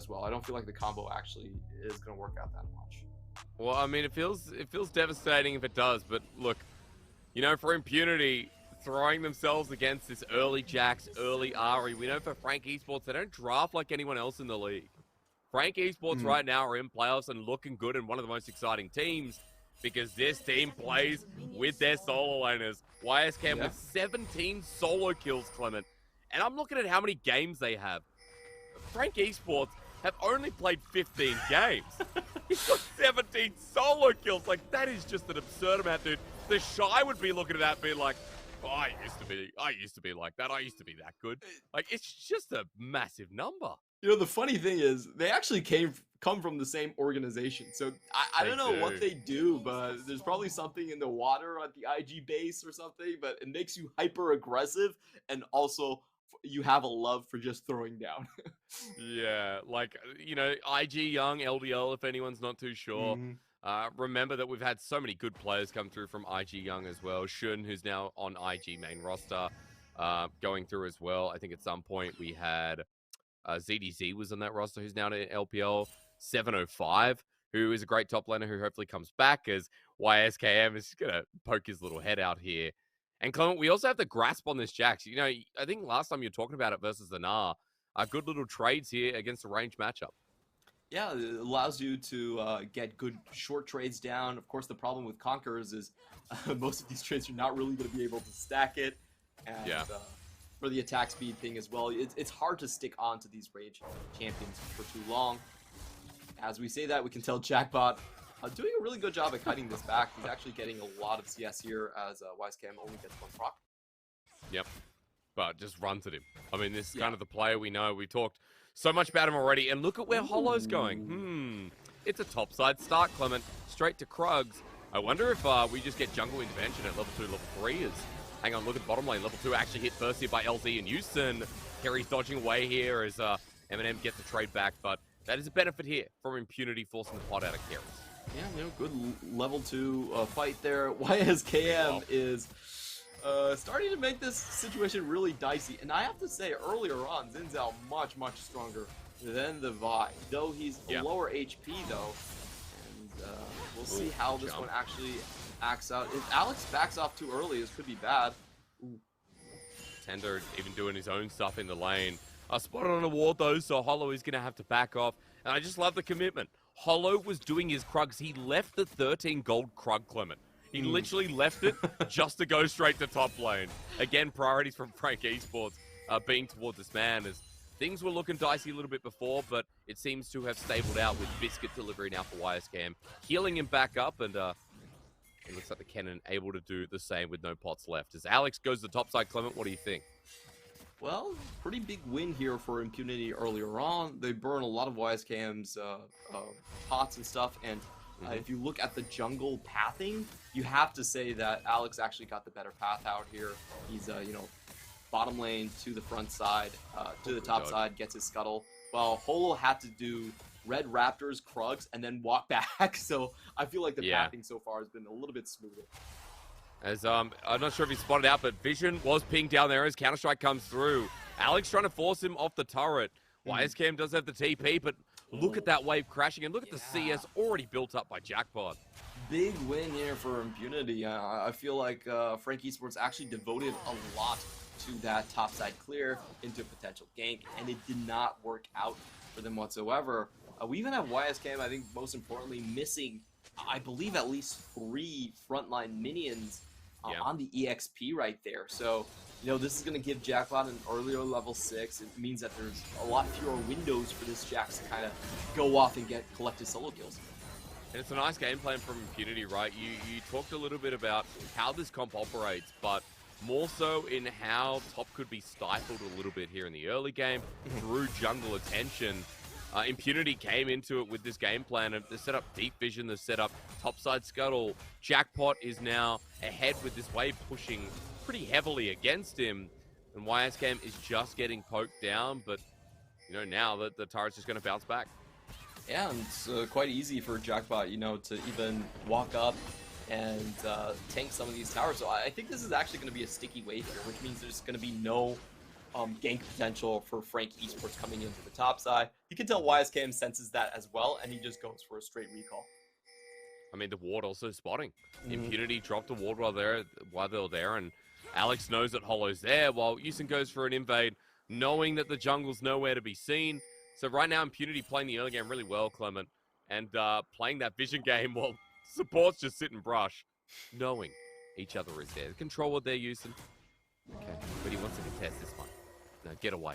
as well. I don't feel like the combo actually is going to work out that much. Well, I mean, it feels devastating if it does, but look, you know, for Impunity, throwing themselves against this early Jax, early Ari, we know for Frank Esports, they don't draft like anyone else in the league. Frank Esports right now are in playoffs and looking good and one of the most exciting teams because this team plays with their solo laners. YSKM with 17 solo kills, Clement. And I'm looking at how many games they have. Frank Esports have only played 15 games. He's got 17 solo kills. Like, that is just an absurd amount, dude. The Shy would be looking at that being like, oh, I used to be like that. I used to be that good. Like, it's just a massive number. You know, the funny thing is, they actually come from the same organization. So I don't know what they do, but there's probably something in the water at the IG base or something, but it makes you hyper aggressive and also you have a love for just throwing down. Yeah, like, you know, IG Young, LDL, if anyone's not too sure. Remember that we've had so many good players come through from IG Young as well. Shun, who's now on IG main roster, going through as well. I think at some point we had ZDZ was on that roster, who's now in LPL. 705, who is a great top laner who hopefully comes back as YSKM is just going to poke his little head out here. And Clement, we also have the grasp on this Jax. You know, I think last time you were talking about it versus the Gnar. Good little trades here against a range matchup. Yeah, it allows you to get good short trades down. Of course, the problem with Conquerors is most of these trades are not really going to be able to stack it. And for the attack speed thing as well, it's hard to stick on to these range champions for too long. As we say that, we can tell Jackbot doing a really good job at cutting this back. He's actually getting a lot of CS here as YSKM only gets one proc. Yep, but just runs at him. I mean, this is kind of the player we know. We talked so much about him already, and look at where Hollow's going. It's a topside start, Clement, straight to Krugs. I wonder if we just get jungle intervention at level 2, level 3 is... Hang on, look at bottom lane. Level 2 actually hit first here by LZ and Houston. Kerry's dodging away here as Eminem gets the trade back, but that is a benefit here from Impunity forcing the pot out of Kerry's. Yeah, you know, good level 2 fight there. YSKM is starting to make this situation really dicey. And I have to say, earlier on, Xin Zhao much, much stronger than the Vi. Though he's lower HP, though. And we'll see how this one actually acts out. If Alex backs off too early, this could be bad. Tender even doing his own stuff in the lane. Spotted on a ward, though, so Hollow is going to have to back off. And I just love the commitment. Hollow was doing his Krugs. He left the 13 gold Krug, Clement. He literally left it just to go straight to top lane. Again, priorities from Frank Esports being towards this man as things were looking dicey a little bit before, but it seems to have stabled out with Biscuit delivery now for YSKM. Healing him back up, and it looks like the Cannon able to do the same with no pots left. As Alex goes to the top side, Clement, what do you think? Well, pretty big win here for Impunity earlier on. They burn a lot of YSKM's pots and stuff, and if you look at the jungle pathing, you have to say that Alex actually got the better path out here. He's, you know, bottom lane to the front side, to the top side, gets his scuttle, while Holo had to do Red Raptors, Krugs, and then walk back. So I feel like the pathing so far has been a little bit smoother. As I'm not sure if he spotted out, but Vision was pinged down there as Counter-Strike comes through. Alex trying to force him off the turret. YSKM does have the TP, but look at that wave crashing, and look at the CS already built up by Jackpot. Big win here for Impunity. I feel like Frank Esports actually devoted a lot to that topside clear into a potential gank, and it did not work out for them whatsoever. We even have YSKM, I think most importantly, missing, I believe, at least 3 frontline minions on the EXP right there. So, you know, this is going to give Jackpot an earlier level 6. It means that there's a lot fewer windows for this Jax to kind of go off and collect his solo kills. And it's a nice game plan from Impunity, right? You talked a little bit about how this comp operates, but more so in how top could be stifled a little bit here in the early game through jungle attention. Impunity came into it with this game plan. They set up Deep Vision, they set up Topside Scuttle. Jackpot is now ahead with this wave pushing pretty heavily against him. And YSKM is just getting poked down, but you know, now that the turret's just going to bounce back. Yeah, and it's quite easy for Jackpot, you know, to even walk up and tank some of these towers. So I think this is actually going to be a sticky wave here, which means there's going to be no gank potential for Frank Esports coming into the top side. You can tell YSKM senses that as well, and he just goes for a straight recall. I mean, the ward also spotting. Impunity dropped a ward while they were there, and Alex knows that Hollow's there, while Yusin goes for an invade, knowing that the jungle's nowhere to be seen. So right now, Impunity playing the early game really well, Clement, and playing that vision game while supports just sit and brush, knowing each other is there. The control what they're using. Okay, but he wants to contest this one. No, get away.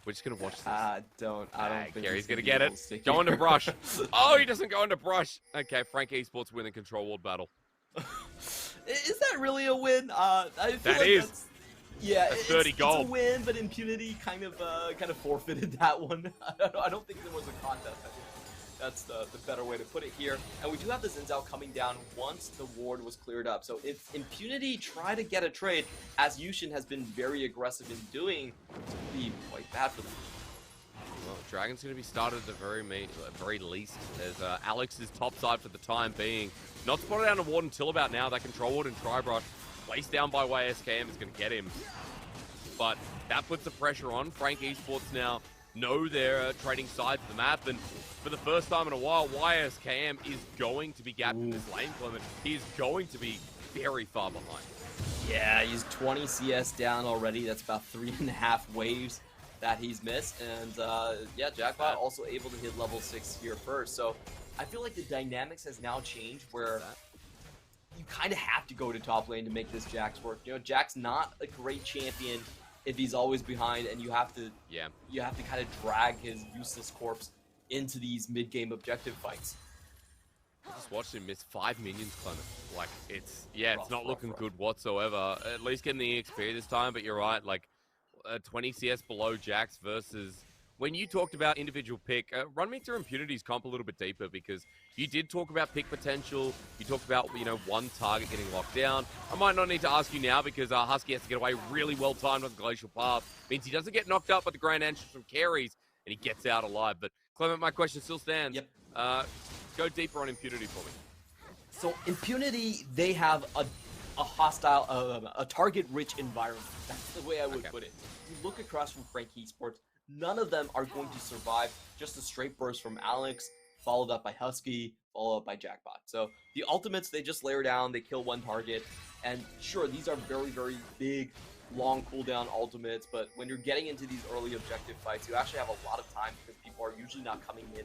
We're just going to watch this. I don't think Gary's going to get it. Go into brush. Oh, he doesn't go into brush. Okay, Frank Esports win the control ward battle. Is that really a win? I feel that like is. Yeah, that's 30 gold. It's a win, but Impunity kind of forfeited that one. I don't think there was a contest. I think that's the better way to put it here. And we do have this Zinzao coming down once the ward was cleared up. So if Impunity try to get a trade, as Yushin has been very aggressive in doing, it's going to be quite bad for them. Well, Dragon's going to be started at the very least, as Alex is topside for the time being. Not spotted down a ward until about now. That control ward and Tribrush placed down by YSKM is going to get him. But that puts the pressure on. Frank Esports now know they're trading sides of the map, and for the first time in a while, YSKM is going to be gapped in this lane, Clement. He's going to be very far behind. Yeah, he's 20 CS down already. That's about 3.5 waves that he's missed. And yeah, Jackpot also able to hit level 6 here first. So I feel like the dynamics has now changed where you kind of have to go to top lane to make this Jax work. You know, Jack's not a great champion if he's always behind, and you have to kind of drag his useless corpse into these mid-game objective fights. Just watched him miss 5 minions, Clement. Like, it's not looking good whatsoever. At least getting the XP this time, but you're right, like, 20 CS below Jax versus... When you talked about individual pick, run me through Impunity's comp a little bit deeper, because you did talk about pick potential. You talked about, one target getting locked down. I might not need to ask you now, because Husky has to get away really well timed on the Glacial Path. Means he doesn't get knocked up by the Grand Entrance from Carries, and he gets out alive. But, Clement, my question still stands. Yep. Go deeper on Impunity for me. So, Impunity, they have a hostile, a target-rich environment. That's the way I would put it. You look across from Frank Esports, none of them are going to survive just a straight burst from Alex, followed up by Husky, followed up by Jackpot. So the ultimates, they just layer down, they kill one target, and sure, these are very, very big, long cooldown ultimates, but when you're getting into these early objective fights, you actually have a lot of time because people are usually not coming in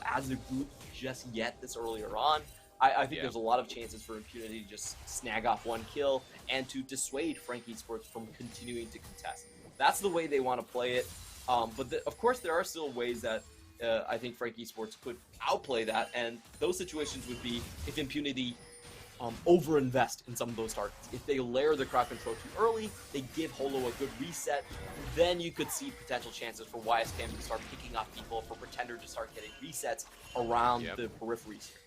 as a group just yet this earlier on. I think there's a lot of chances for Impunity to just snag off one kill and to dissuade Frank Esports from continuing to contest. That's the way they want to play it. But of course, there are still ways that I think Frank Esports could outplay that, and those situations would be if Impunity overinvest in some of those targets. If they layer the crowd control too early, they give Holo a good reset, then you could see potential chances for YSKM to start picking off people, for Pretender to start getting resets around the peripheries here.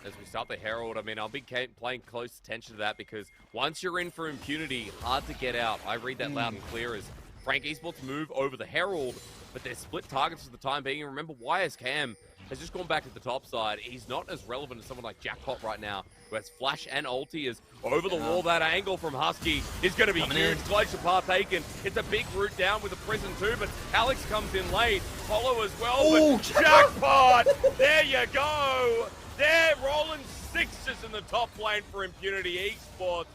As we start the Herald, I mean, I'll be paying close attention to that, because once you're in for Impunity, hard to get out. I read that loud and clear as Frank Esports move over the Herald, but they're split targets for the time being. And remember, YSKM has just gone back to the top side. He's not as relevant as someone like Jackpot right now, who has Flash and ulti. Is over the wall. That angle from Husky is going to be huge. Glacial Path taken. It's a big route down with a prison too, but Alex comes in late. Hollow as well, but Jackpot! There you go! They're rolling sixes in the top lane for Impunity Esports,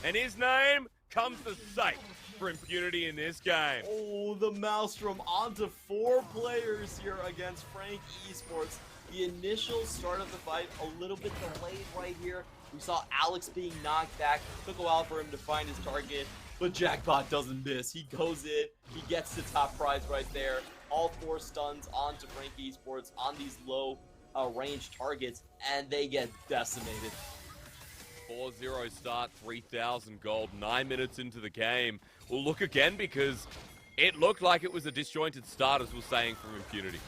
and his name comes to safe for Impunity in this game. Oh, the Maelstrom onto 4 players here against Frank Esports. The initial start of the fight a little bit delayed right here. We saw Alex being knocked back. Took a while for him to find his target, but Jackpot doesn't miss. He goes in, he gets the top prize right there. All 4 stuns onto Frank Esports on these low range targets, and they get decimated. 4-0 start, 3,000 gold, 9 minutes into the game. We'll look again, because it looked like it was a disjointed start, as we're saying, from Impunity.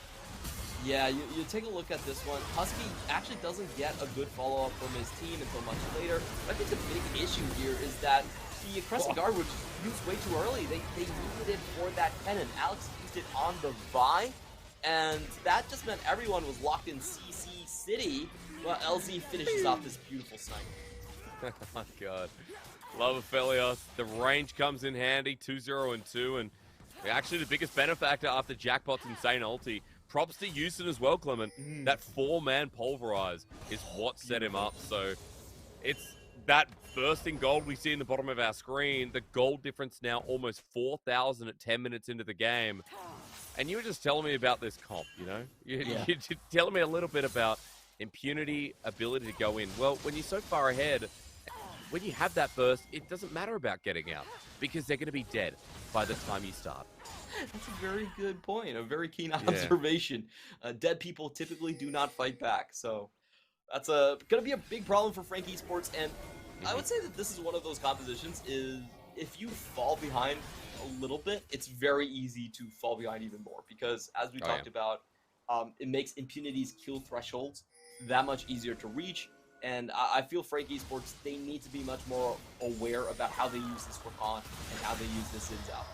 Yeah, you take a look at this one. Husky actually doesn't get a good follow-up from his team until much later. I think the big issue here is that the Crescent Guard was used way too early. They needed it for that cannon. Alex used it on the Vi, and that just meant everyone was locked in CC City, while LZ finishes off this beautiful snipe. Oh my god. Love Aphelios. The range comes in handy, 2-0 and 2, and Actually, the biggest benefactor after Jackpot's insane ulti. Props to Houston as well, Clement. That 4-man pulverize is what set him up. So it's that bursting gold we see in the bottom of our screen. The gold difference now almost 4,000 at 10 minutes into the game. And you were just telling me about this comp, you know? You're telling me a little bit about Impunity, ability to go in. Well, when you're so far ahead, when you have that burst, it doesn't matter about getting out because they're going to be dead by the time you start. That's a very good point, a very keen observation. Dead people typically do not fight back, so that's going to be a big problem for Frank Esports, and I would say that this is one of those compositions is if you fall behind a little bit, it's very easy to fall behind even more because, as we talked about, it makes Impunity's kill thresholds that much easier to reach. And I feel Frank Esports, they need to be much more aware about how they use this for on and how they use this ins out.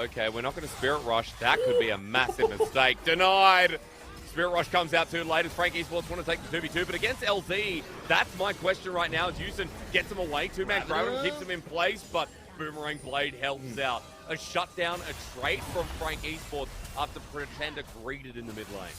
Okay, we're not going to Spirit Rush. That could be a massive mistake. Denied! Spirit Rush comes out too late as Frank Esports want to take the 2v2, but against LZ, that's my question right now. As Houston gets him away, 2-man Gravity keeps him in place, but Boomerang Blade helps out. A shutdown, a trade from Frank Esports after Pretender greeted in the mid lane.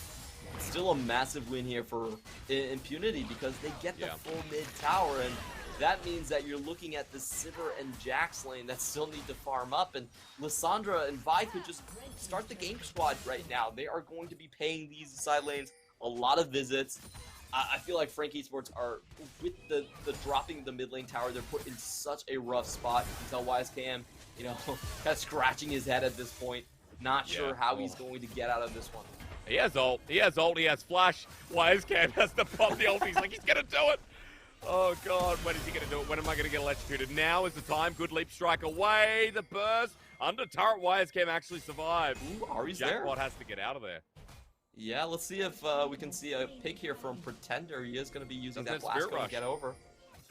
Still a massive win here for Impunity because they get the full mid tower, and that means that you're looking at the Sivir and Jax lane that still need to farm up, and Lissandra and Vi could just start the game squad right now. They are going to be paying these side lanes a lot of visits. I feel like Frank Esports are, with the dropping the mid lane tower, they're put in such a rough spot. You can tell YSKM, you know, kind of scratching his head at this point. Not sure how he's going to get out of this one. He has ult, he has flash. YSKM has to pop the ult. He's like, he's gonna do it. Oh god, when is he gonna do it? When am I gonna get electrocuted? Now is the time. Good leap strike away. The burst. Under turret, YSKM actually survived. Ooh, Ari's Jackpot there. has to get out of there. Yeah, let's see if we can see a pick here from Pretender. He is going to be using that flash to get over.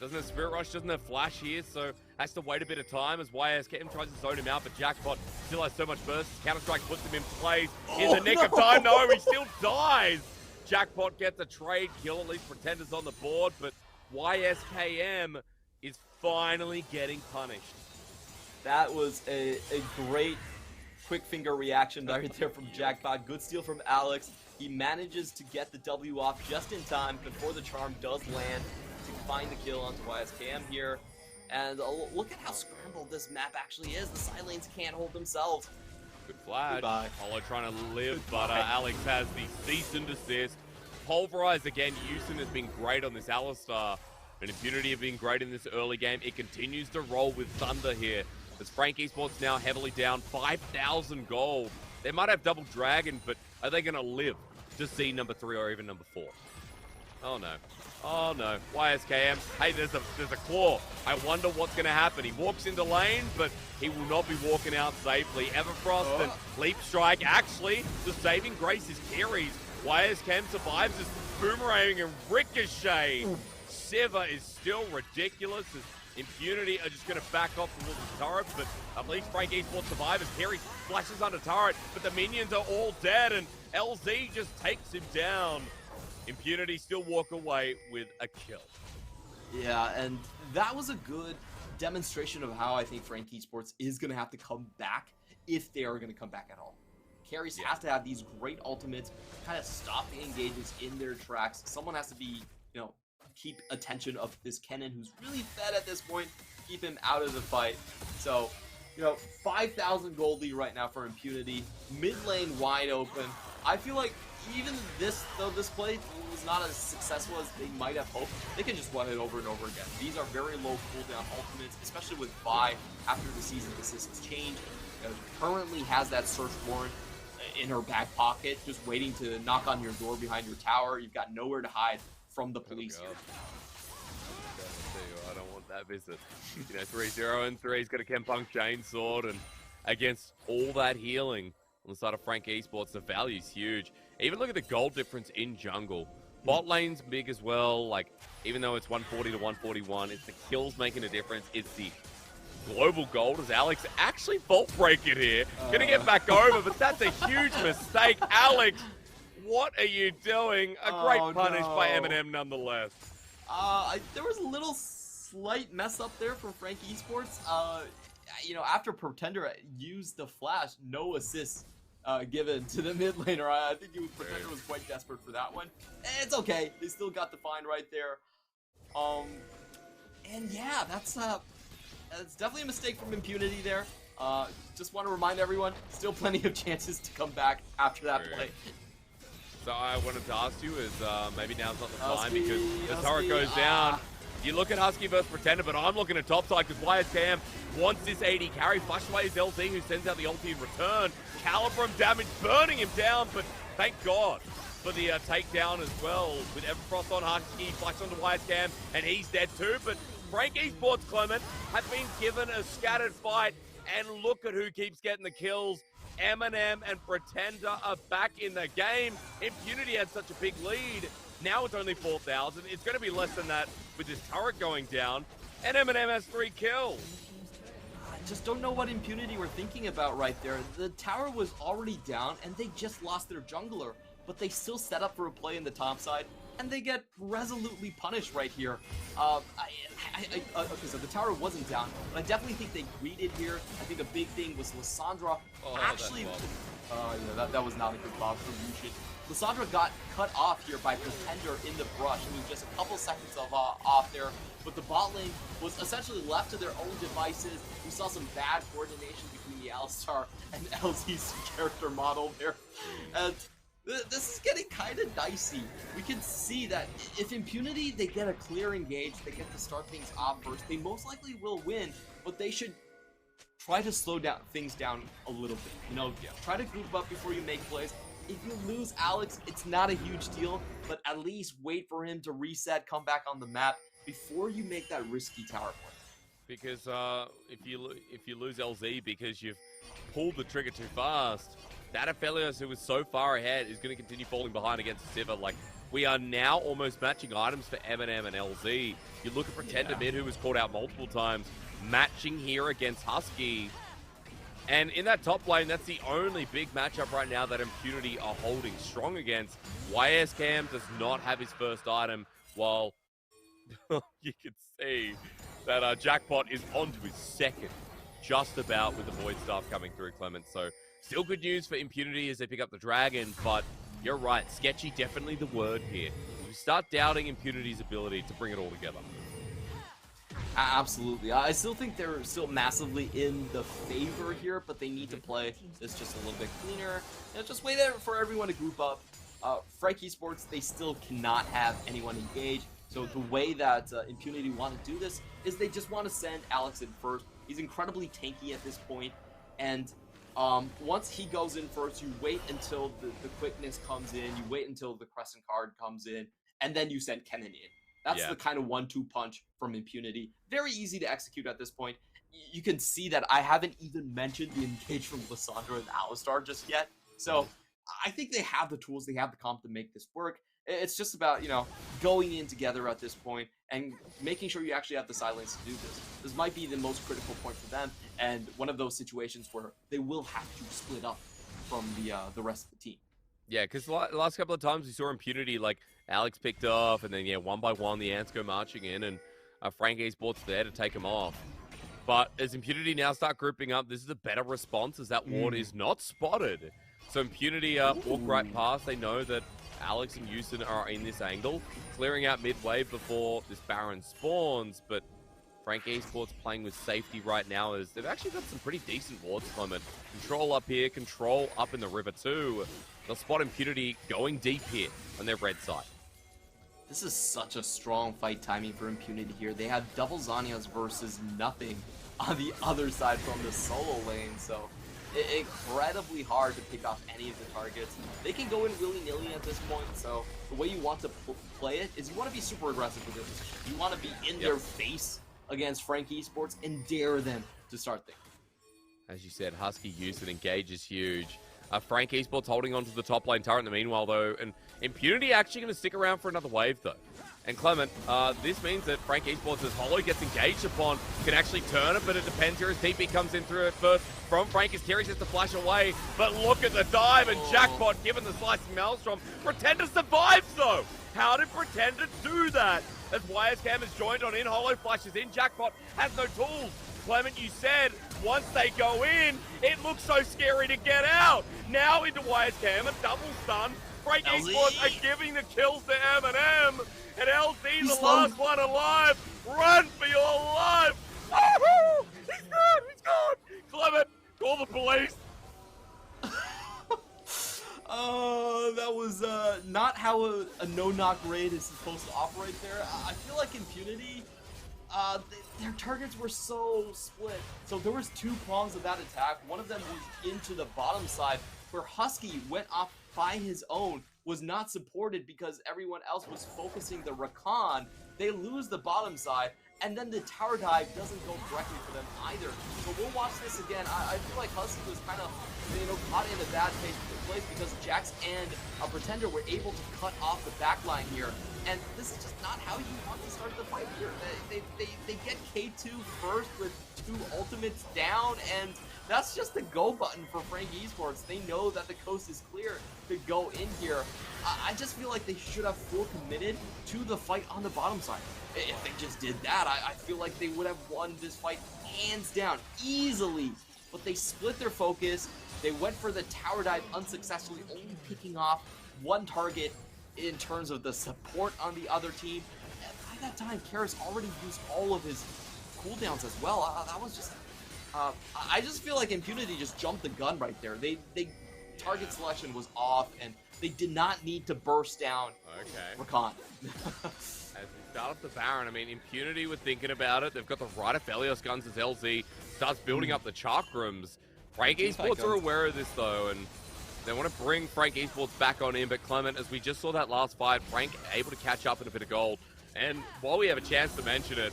Doesn't have Spirit Rush, doesn't have Flash here, so has to wait a bit of time as YSKM tries to zone him out, but Jackpot still has so much burst. Counter-Strike puts him in place in the nick of time. No, he still dies. Jackpot gets a trade kill, at least Pretender's on the board, but YSKM is finally getting punished. That was a great quick finger reaction right there from Jackpot. Good steal from Alex. He manages to get the W off just in time before the charm does land to find the kill onto YSKM here. And look at how scrambled this map actually is. The side lanes can't hold themselves. Good flash. Goodbye. Holo trying to live, but Alex has the cease and desist. Pulverize again. Houston has been great on this Alistar. And Impunity have been great in this early game. It continues to roll with Thunder here. As Frank Esports now heavily down, 5,000 gold. They might have double dragon, but are they going to live to see number 3 or even number 4? Oh no. Oh no. YSKM. Hey, there's a claw. I wonder what's going to happen. He walks into lane, but he will not be walking out safely. Everfrost and Leap Strike. Actually, the saving grace is Carries. YSKM survives as Boomerang and Ricochet. Sivir is still ridiculous as Impunity are just going to back off towards the turret, but at least Frank Esports survives. Carry flashes under turret, but the minions are all dead, and LZ just takes him down. Impunity still walk away with a kill. Yeah, and that was a good demonstration of how I think Frank Esports is going to have to come back if they are going to come back at all. Carries have to have these great ultimates, kind of stop the engagements in their tracks. Someone has to be, you know, keep attention of this Kennen, who's really fed at this point, keep him out of the fight. So, you know, 5,000 gold lead right now for Impunity. Mid lane wide open. I feel like even this, though this play was not as successful as they might have hoped, they can just run it over and over again. These are very low cooldown ultimates, especially with Vi after the season assists change. Currently has that search warrant in her back pocket, just waiting to knock on your door behind your tower. You've got nowhere to hide from the police here. I don't want that visit. You know, 3-0 and 3. He's got a Kempunk Chainsword, and against all that healing on the side of Frank Esports, the value's huge. Even look at the gold difference in jungle. Bot lane's big as well. Like, even though it's 140 to 141, it's the kills making a difference. It's the global gold as Alex actually vault break it here. Gonna get back over, but that's a huge mistake. Alex, what are you doing? A great punish by Eminem nonetheless. There was a little slight mess up there from Frank Esports. you know, after Pretender used the flash, no assists given to the mid laner. I think Pretender was quite desperate for that one. It's okay. They still got the find right there. And yeah, that's definitely a mistake from Impunity there. Just want to remind everyone, still plenty of chances to come back after that play. So I wanted to ask you is maybe now's not the time Husky, because the turret goes down. You look at Husky versus Pretender, but I'm looking at topside because YSKM wants this AD carry. Flash away his LZ who sends out the ulti in return. Calibrum damage burning him down, but thank God for the takedown as well. With Everfrost on Husky, flash onto YSKM, and he's dead too. But Frank Esports, Clement, have been given a scattered fight, and look at who keeps getting the kills. Eminem and Pretender are back in the game. Impunity had such a big lead. Now it's only 4,000. It's going to be less than that with this turret going down. And Eminem has 3 kills. I just don't know what Impunity were thinking about right there. The tower was already down, and they just lost their jungler. But they still set up for a play in the top side, and they get resolutely punished right here. Okay, so the tower wasn't down, but I definitely think they greeted here. I think a big thing was Lissandra actually... yeah, that was not a good bob from Yushin. Lissandra got cut off here by Pretender in the brush. It was just a couple seconds of off there, but the bot lane was essentially left to their own devices. We saw some bad coordination between the Alistar and LZ's character model there. And this is getting kind of dicey. We can see that if Impunity, they get a clear engage, they get to start things off first, they most likely will win, but they should try to slow things down a little bit. You know, try to group up before you make plays. If you lose Alex, it's not a huge deal, but at least wait for him to reset, come back on the map before you make that risky tower play. Because if you lose LZ because you've pulled the trigger too fast, that Aphelios, who was so far ahead, is going to continue falling behind against Sivir. Like, we are now almost matching items for Eminem and LZ. You look at Pretender mid, who was called out multiple times, matching here against Husky. And in that top lane, that's the only big matchup right now that Impunity are holding strong against. YSKM does not have his first item, while you can see that Jackpot is onto his second, just about, with the Void Staff coming through, Clement. So still good news for Impunity as they pick up the Dragon, but you're right, sketchy definitely the word here. You start doubting Impunity's ability to bring it all together. Absolutely. I still think they're still massively in the favor here, but they need to play this just a little bit cleaner. You know, just wait there for everyone to group up. Frank Esports, they still cannot have anyone engage. So the way that Impunity want to do this is they just want to send Alex in first. He's incredibly tanky at this point, and once he goes in first, you wait until the quickness comes in, you wait until the Crescent card comes in, and then you send Kennen in. That's the kind of 1-2 punch from Impunity. Very easy to execute at this point. You can see that I haven't even mentioned the engage from Lissandra and Alistar just yet. So I think they have the tools, they have the comp to make this work. It's just about, you know, going in together at this point and making sure you actually have the silence to do this. This might be the most critical point for them, and one of those situations where they will have to split up from the rest of the team. Yeah, because the last couple of times we saw Impunity, like, Alex picked off, and then, yeah, one by one, the ants go marching in, and Frank Esports there to take them off. But as Impunity now start grouping up, this is a better response, as that ward is not spotted. So Impunity walk right past. They know that Alex and Houston are in this angle, clearing out mid-wave before this Baron spawns, but Frank Esports playing with safety right now as they've actually got some pretty decent wards from it. Control up here, control up in the river too. They'll spot Impunity going deep here on their red side. This is such a strong fight timing for Impunity here. They have double Zanyas versus nothing on the other side from the solo lane, so incredibly hard to pick off any of the targets. They can go in willy-nilly at this point, so the way you want to play it is you want to be super aggressive with this. You want to be in their face against Frank Esports and dare them to start things. As you said, Husky Houston engage is huge. Frank Esports holding on to the top lane turret in the meanwhile, though, and Impunity actually going to stick around for another wave, though. And Clement, this means that Frank Esports, as Hollow gets engaged upon, can actually turn it, but it depends here as TP comes in through it first from Frank as Terry has to flash away. But look at the dive, and Jackpot given the slicing maelstrom. Pretender survives, though. How did Pretender do that? As YSKM is joined on in, Hollow flashes in, Jackpot has no tools. Clement, you said once they go in, it looks so scary to get out. Now into Wise Cam, a double stun. Frank Esports are giving the kills to M&M, and LZ's the last one alive. Run for your life. Oh, he's gone, he's gone. Clement, call the police. That was not how a no-knock raid is supposed to operate there. I feel like Impunity, their targets were so split. So there was two prongs of that attack. One of them was into the bottom side, where Husky went off by his own, was not supported because everyone else was focusing the Rakan. They lose the bottom side, and then the tower dive doesn't go correctly for them either. So we'll watch this again. I feel like Husky was kind of, caught in a bad place because Jax and a Pretender were able to cut off the backline here. And this is just not how you want to start the fight here. They get K2 first with 2 ultimates down, and that's just the go button for Frank Esports. They know that the coast is clear to go in here. I just feel like they should have full committed to the fight on the bottom side. If they just did that, I feel like they would have won this fight hands down, easily. But they split their focus. They went for the tower dive unsuccessfully, only picking off one target in terms of the support on the other team. And by that time, Karis already used all of his cooldowns as well. That was just... I just feel like Impunity just jumped the gun right there. They target selection was off, and they did not need to burst down Rakan. As we start off the Baron, I mean, Impunity were thinking about it. They've got the right Aphelios guns as LZ starts building up the chakrams. Frank Esports are aware of this, though, and they want to bring Frank Esports back on in. But Clement, as we just saw that last fight, Frank able to catch up in a bit of gold. And while we have a chance to mention it,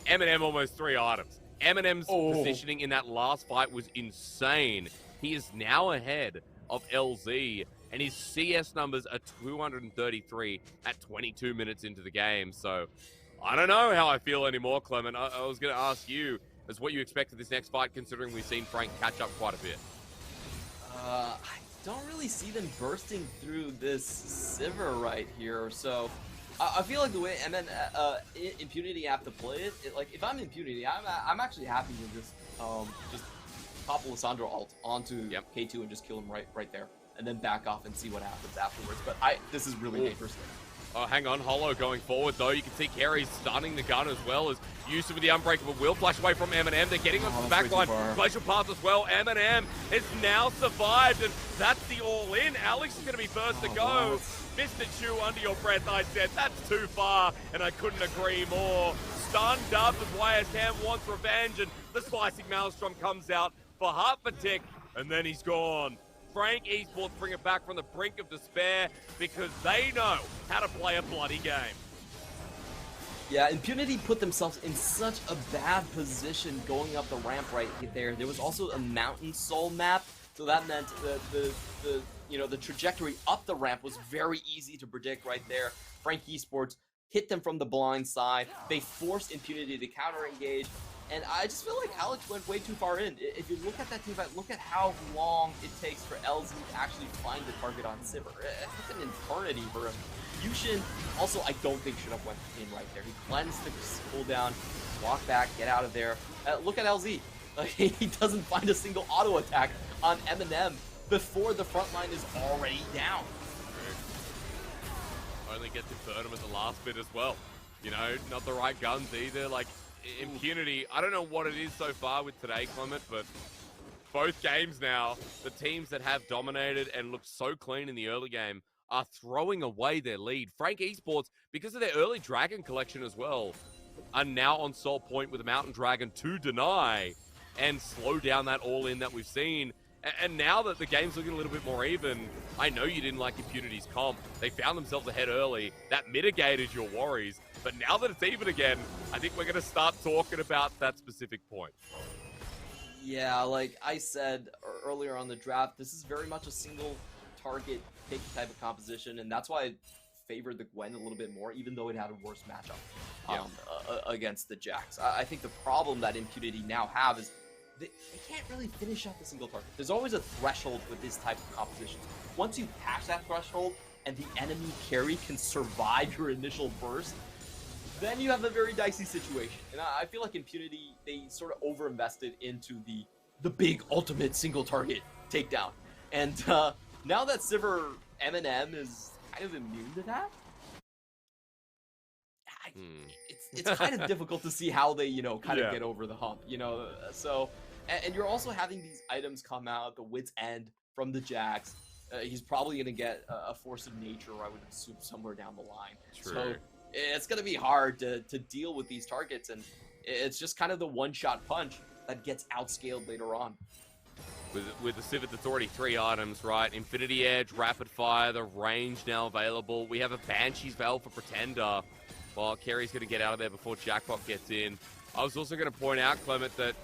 M&M almost 3 items. M&M's positioning in that last fight was insane. He is now ahead of LZ, and his CS numbers are 233 at 22 minutes into the game. So I don't know how I feel anymore, Clement. I was going to ask you as what you expect of this next fight, considering we've seen Frank catch up quite a bit. I don't really see them bursting through this Sivir right here. So I feel like the way Impunity have to play it, like if I'm Impunity, I'm actually happy to just pop Lissandro ult onto K2 and just kill him right there, and then back off and see what happens afterwards. But this is really dangerous. Oh, hang on, Hollow going forward though. You can see Carey stunning the gun as well as Yusuf with the Unbreakable will flash away from M&M. They're getting onto the back line. Glacial Path as well. M&M has now survived, and that's the all-in. Alex is going to be first to go. Mr. Chu, under your breath, I said, that's too far, and I couldn't agree more. Stunned up as YSCam wants revenge, and the Slicing Maelstrom comes out for half a tick, and then he's gone. Frank Esports bring it back from the brink of despair because they know how to play a bloody game. Yeah, Impunity put themselves in such a bad position going up the ramp right there. There was also a Mountain Soul map, so that meant the trajectory up the ramp was very easy to predict right there. Frank Esports hit them from the blind side. They forced Impunity to counter engage. And I just feel like Alex went way too far in. If you look at that team fight, look at how long it takes for LZ to actually find the target on Sivir. It's an eternity for him. Yushin also, I don't think should have went in right there. He cleansed the cooldown, walk back, get out of there. Look at LZ. He doesn't find a single auto attack on M&M before the front line is already down. Only get to burn him at the last bit as well. You know, not the right guns either. Like, Impunity, I don't know what it is so far with today, Clement, but both games now, the teams that have dominated and looked so clean in the early game are throwing away their lead. Frank Esports, because of their early Dragon collection as well, are now on sole point with a Mountain Dragon to deny and slow down that all-in that we've seen. And now that the game's looking a little bit more even, I know you didn't like Impunity's comp. They found themselves ahead early. That mitigated your worries. But now that it's even again, I think we're going to start talking about that specific point. Yeah, like I said earlier on the draft, this is very much a single target pick type of composition, and that's why I favored the Gwen a little bit more, even though it had a worse matchup against the Jax. I think the problem that Impunity now have is they can't really finish up the single target. There's always a threshold with this type of composition. Once you pass that threshold and the enemy carry can survive your initial burst, then you have a very dicey situation. And I feel like Impunity, they sort of overinvested into the big ultimate single target takedown. And now that Sivir Eminem is kind of immune to that, it's kind of difficult to see how they, kind of get over the hump, So, and you're also having these items come out, the Wit's End from the Jax. He's probably going to get a Force of Nature, I would assume, somewhere down the line. True. So it's going to be hard to deal with these targets, and it's just kind of the one-shot punch that gets outscaled later on. With the Civet, that's already 3 items, right? Infinity Edge, Rapid Fire, the range now available. We have a Banshee's Veil for Pretender. Well, Kerry's going to get out of there before Jackpot gets in. I was also going to point out, Clement, that,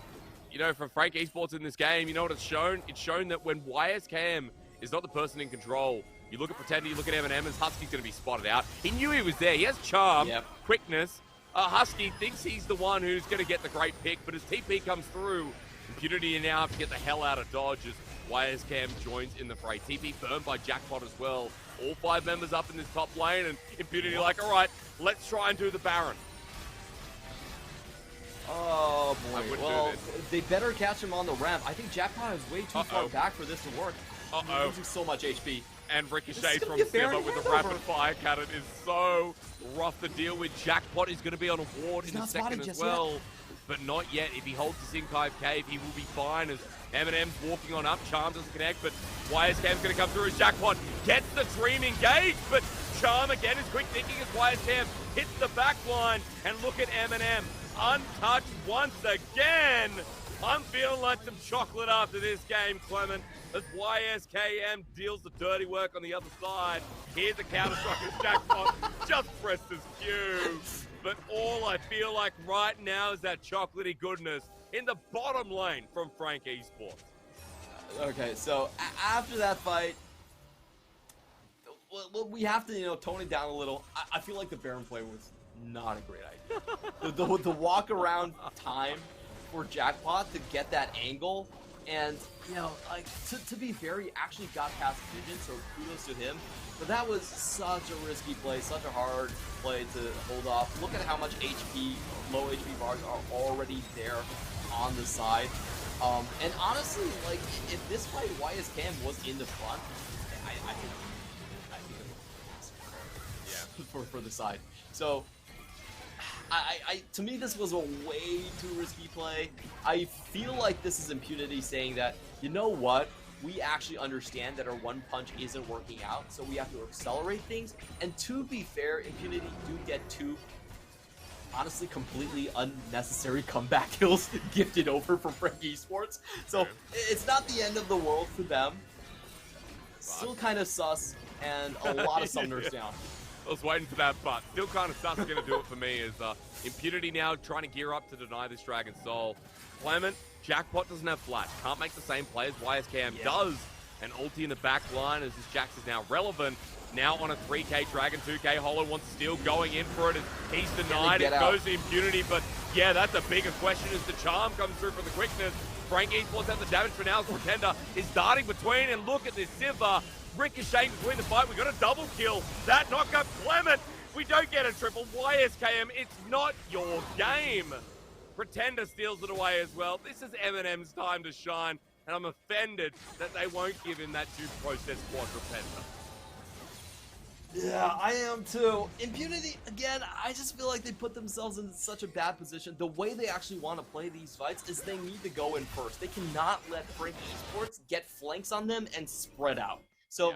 for Frank Esports in this game, you know what it's shown? It's shown that when YSKM is not the person in control, you look at Pretender, you look at Eminem, and Husky's going to be spotted out. He knew he was there. He has charm, quickness. Husky thinks he's the one who's going to get the great pick, but as TP comes through, Impunity now have to get the hell out of Dodge as YSKM joins in the fray. TP burned by Jackpot as well. All 5 members up in this top lane, and Impunity like, all right, let's try and do the Baron. Oh, boy. Well, they better catch him on the ramp. I think Jackpot is way too far back for this to work. He's losing so much HP. And Ricochet from Sivir with the rapid fire cannon is so rough to deal with. Jackpot is going to be on a ward in a second as well. But not yet. If he holds the Synchive Cave, he will be fine as Eminem's walking on up. Charm doesn't connect, but YSKM's going to come through as Jackpot gets the Dream engaged. But Charm again is quick thinking as YSKM hits the back line. And look at Eminem, untouched once again. I'm feeling like some chocolate after this game, Clement, as YSKM deals the dirty work on the other side. Here's a counter-strike as Jackpot just pressed his Q. But all I feel like right now is that chocolatey goodness in the bottom lane from Frank Esports. Okay, so after that fight, well, we have to, tone it down a little. I feel like the Baron play was not a great idea. the walk around time for Jackpot to get that angle, and to be fair, he actually got past Vision, so kudos to him. But that was such a risky play, such a hard play to hold off. Look at how much HP, low HP bars are already there on the side. And honestly, if this fight YSKM was in the front, I think it was for the side. So to me, this was a way too risky play. I feel like this is Impunity saying that, you know what? We actually understand that our one punch isn't working out, so we have to accelerate things. And to be fair, Impunity do get 2, honestly, completely unnecessary comeback kills gifted over from Frank Esports. So it's not the end of the world for them. Still kind of sus, and a lot of summoners down. I was waiting for that, but still kind of sus going to do it for me is Impunity now trying to gear up to deny this Dragon Soul. Clement, Jackpot doesn't have flash, can't make the same play as YSKM does. And ulti in the back line as this Jax is now relevant. Now on a 3k Dragon, 2k Hollow wants to steal, going in for it as he's denied. It goes to Impunity, but yeah, that's a bigger question as the charm comes through for the quickness. Frank Esports has the damage for now as Pretender is darting between, and look at this Sivir. Ricocheting between the fight, we got a double kill. That knock up Clement. We don't get a triple. YSKM, it's not your game. Pretender steals it away as well. This is Eminem's time to shine, and I'm offended that they won't give him that 2-process quadrupender. Yeah, I am too. Impunity, again, I just feel like they put themselves in such a bad position. The way they actually want to play these fights is they need to go in first. They cannot let Frank Esports get flanks on them and spread out. So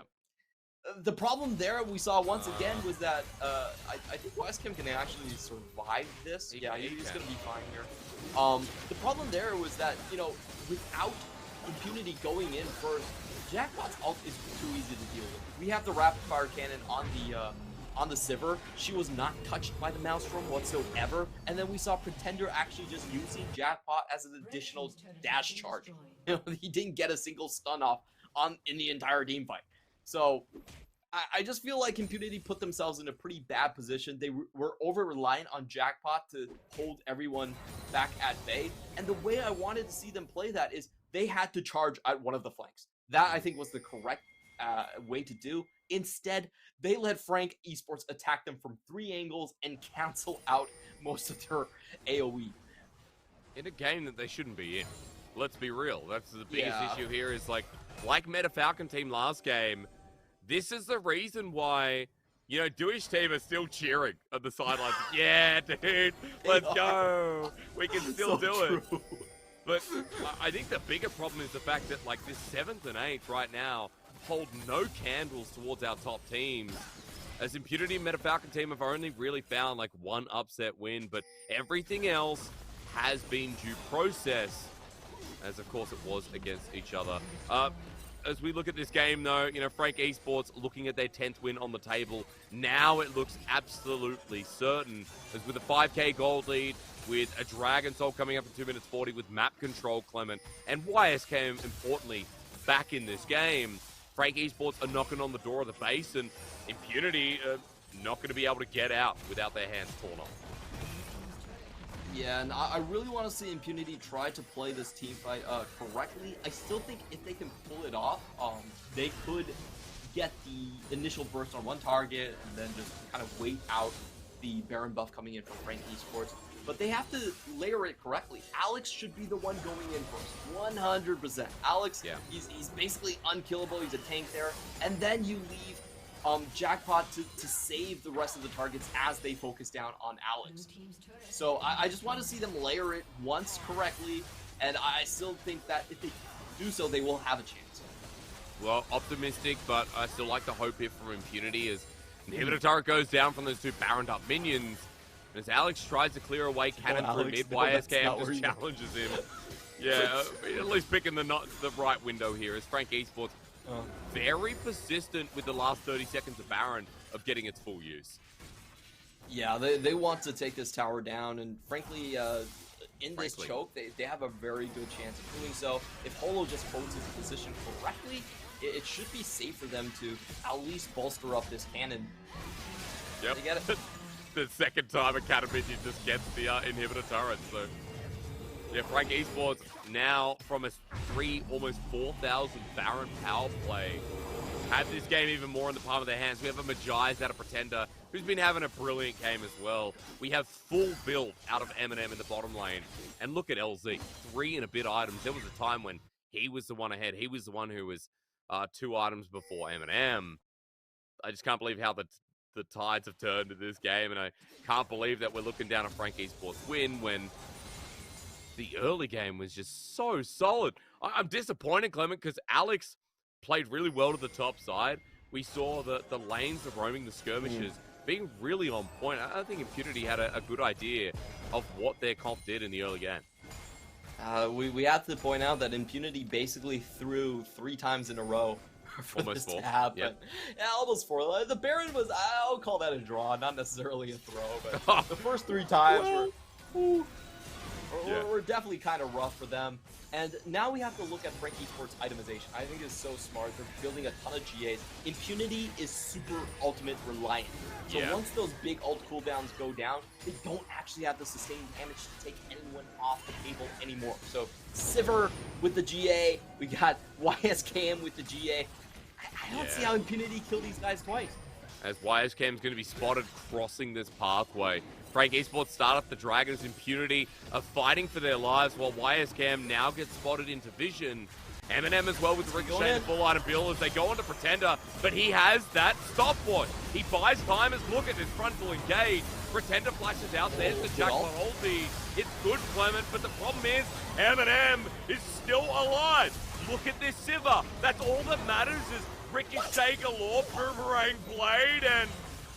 the problem there we saw once again was that I think YSKM can actually survive this. He's going to be fine here. The problem there was that, without Impunity going in first, Jackpot's ult is too easy to deal with. We have the rapid fire cannon on the Sivir. She was not touched by the Maelstrom whatsoever, and then we saw Pretender actually just using Jackpot as an additional dash charge. He didn't get a single stun off in the entire team fight. So I just feel like Impunity put themselves in a pretty bad position. They were over-reliant on Jackpot to hold everyone back at bay, and the way I wanted to see them play that is they had to charge at one of the flanks. That, I think, was the correct way to do. Instead, they let Frank Esports attack them from 3 angles and cancel out most of their AoE. In a game that they shouldn't be in. Let's be real. That's the biggest Yeah. issue here is like Meta Falcon team last game, this is the reason why, you know, Dewish team are still cheering at the sidelines. Yeah, dude, let's go. We can still do it. But I think the bigger problem is the fact that like this 7th and 8th right now hold no candles towards our top teams. As Impunity and Meta Falcon team have only really found like one upset win, but everything else has been due process, as of course it was against each other. As we look at this game though, you know, Frank Esports looking at their 10th win on the table, now it looks absolutely certain, as with a 5k gold lead, with a Dragon Soul coming up in 2 minutes 40 with map control, Clement, and YSK importantly back in this game, Frank Esports are knocking on the door of the base, and Impunity not going to be able to get out without their hands torn off. Yeah, and I really want to see Impunity try to play this team fight correctly. I still think if they can pull it off, they could get the initial burst on one target and then just kind of wait out the Baron buff coming in from Frank Esports. But they have to layer it correctly. Alex should be the one going in first, 100%. Alex, yeah. he's basically unkillable. He's a tank there. And then you leave Jackpot to save the rest of the targets as they focus down on Alex. So I just want to see them layer it once correctly, and I still think that if they do so, they will have a chance. Well, optimistic, but I still like the hope here from Impunity as Inhibitor turret goes down from those 2 Baroned up minions. And as Alex tries to clear away cannon through mid, YSKM just challenges him. Yeah, at least picking the right window here as Frank Esports very persistent with the last 30 seconds of Baron of getting its full use. Yeah, they want to take this tower down, and frankly, in this choke, they have a very good chance of doing so. If Holo just holds his position correctly, it should be safe for them to at least bolster up this cannon. Yep. They get it. The second time a cannon minion just gets the inhibitor turret, so... Yeah, Frank Esports now from a almost 4,000 Baron power play have this game even more in the palm of their hands. We have a Magi's out of Pretender who's been having a brilliant game as well. We have full build out of Eminem in the bottom lane. And look at LZ, 3 and a bit items. There was a time when he was the one ahead. He was the one who was 2 items before Eminem. I just can't believe how the tides have turned in this game, and I can't believe that we're looking down a Frank Esports win when the early game was just so solid. I'm disappointed, Clement, because Alex played really well to the top side. We saw the lanes of roaming the skirmishes being really on point. I think Impunity had a good idea of what their comp did in the early game. We have to point out that Impunity basically threw 3 times in a row for almost this 4. to happen. Yep. Yeah, almost 4. The Baron was, I'll call that a draw, not necessarily a throw, but the first 3 times were definitely kind of rough for them. And now we have to look at Frank Esports itemization. I think it's so smart. They're building a ton of GAs. Impunity is super ultimate reliant. So once those big ult cooldowns go down, they don't actually have the sustained damage to take anyone off the table anymore. So Sivir with the GA, we got YSKM with the GA. I don't see how Impunity kill these guys twice. As YSKM is going to be spotted crossing this pathway. Frank Esports start up the Dragons. Impunity are fighting for their lives while YSKM now gets spotted into vision. Eminem as well with the Ricochet and full item build as they go on to Pretender, but he has that stopwatch. He buys time as look at this frontal engage. Pretender flashes out, there's the Jackpot ulti. It's good, Clement, but the problem is Eminem is still alive. Look at this Sivir. That's all that matters is Ricochet galore, boomerang blade, and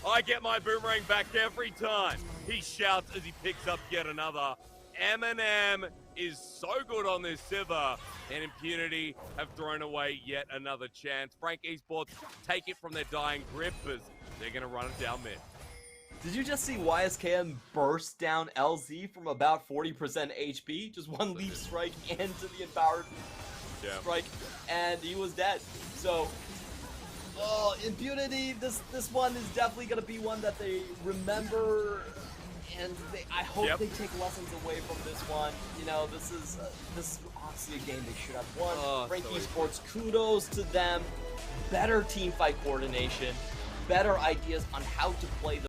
I get my boomerang back every time. He shouts as he picks up yet another. Eminem is so good on this Sivir, and Impunity have thrown away yet another chance. Frank Esports take it from their dying grip as they're going to run it down mid. Did you just see YSKM burst down LZ from about 40% HP? Just one leaf strike into the empowered strike, and he was dead. So, Impunity, this one is definitely going to be one that they remember and I hope they take lessons away from this one. You know, this is honestly a game they should have won. Frank Esports, kudos to them. Better team fight coordination, better ideas on how to play the